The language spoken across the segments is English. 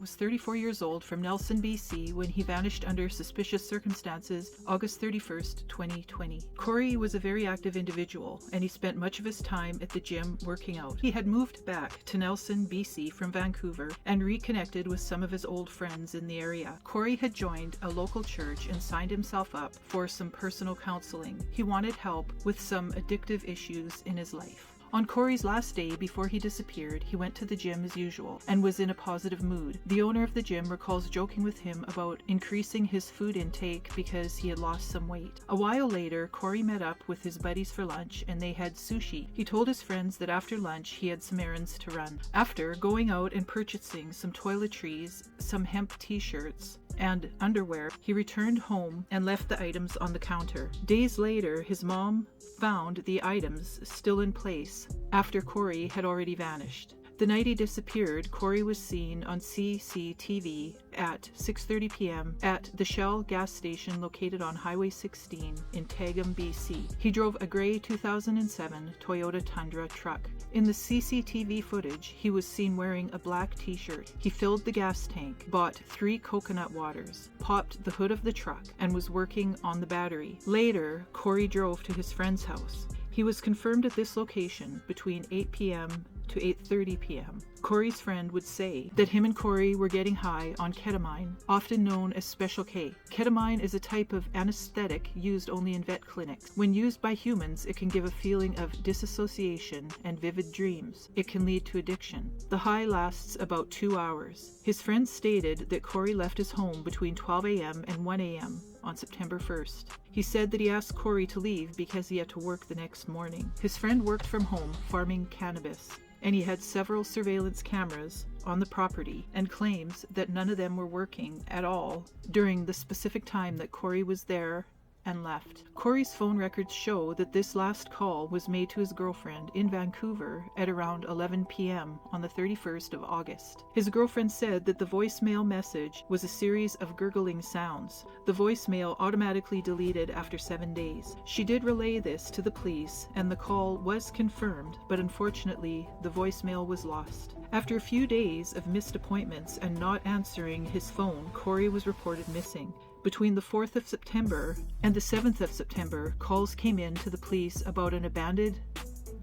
was 34 years old from Neslon BC when he vanished under suspicious circumstances August 31st, 2020. Cory was a very active individual, and he spent much of his time at the gym working out. He had moved back to Neslon BC from Vancouver and reconnected with some of his old friends in the area. Cory had joined a local church and signed himself up for some personal counseling. He wanted help with some addictive issues in his life. On Cory's last day before he disappeared, he went to the gym as usual and was in a positive mood. The owner of the gym recalls joking with him about increasing his food intake because he had lost some weight. A while later, Cory met up with his buddies for lunch and they had sushi. He told his friends that after lunch he had some errands to run. After going out and purchasing some toiletries, some hemp t-shirts, and underwear, he returned home and left the items on the counter. Days later, his mom found the items still in place after Cory had already vanished. The night he disappeared, Cory was seen on CCTV at 6:30 p.m. at the Shell gas station located on Highway 16 in Neslon BC. He drove a gray 2007 Toyota Tundra truck. In the CCTV footage, he was seen wearing a black t-shirt. He filled the gas tank, bought 3 coconut waters, popped the hood of the truck, and was working on the battery. Later, Cory drove to his friend's house. He was confirmed at this location between 8 p.m. to 8:30 p.m. Cory's friend would say that him and Cory were getting high on ketamine, often known as Special K. Ketamine is a type of anesthetic used only in vet clinics. When used by humans, it can give a feeling of disassociation and vivid dreams. It can lead to addiction. The high lasts about 2 hours. His friend stated that Cory left his home between 12 a.m. and 1 a.m. on September 1st. He said that he asked Cory to leave because he had to work the next morning. His friend worked from home farming cannabis, and he had several surveillance cameras on the property and claims that none of them were working at all during the specific time that Cory was there and left. Cory's phone records show that this last call was made to his girlfriend in Vancouver at around 11 p.m. on the 31st of August. His girlfriend said that the voicemail message was a series of gurgling sounds. The voicemail automatically deleted after 7 days. She did relay this to the police and the call was confirmed, but unfortunately the voicemail was lost. After a few days of missed appointments and not answering his phone, Cory was reported missing. Between the 4th of September and the 7th of September, calls came in to the police about an abandoned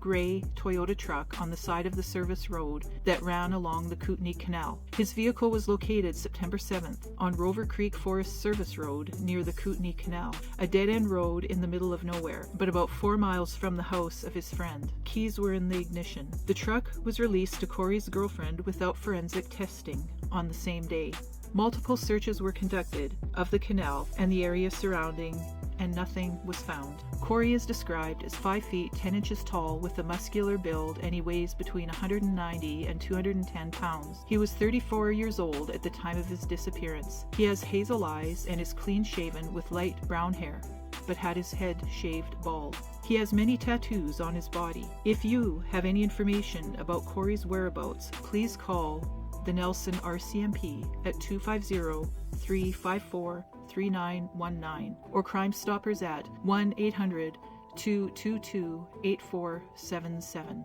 gray Toyota truck on the side of the service road that ran along the Kootenay Canal. His vehicle was located September 7th on Rover Creek Forest Service Road near the Kootenay Canal, a dead-end road in the middle of nowhere, but about 4 miles from the house of his friend. Keys were in the ignition. The truck was released to Cory's girlfriend without forensic testing on the same day. Multiple searches were conducted of the canal and the area surrounding, and nothing was found. Cory is described as 5 feet 10 inches tall with a muscular build, and he weighs between 190 and 210 pounds. He was 34 years old at the time of his disappearance. He has hazel eyes and is clean shaven with light brown hair, but had his head shaved bald. He has many tattoos on his body. If you have any information about Cory's whereabouts, please call the Nelson RCMP at 250-354-3919 or Crime Stoppers at 1-800-222-8477.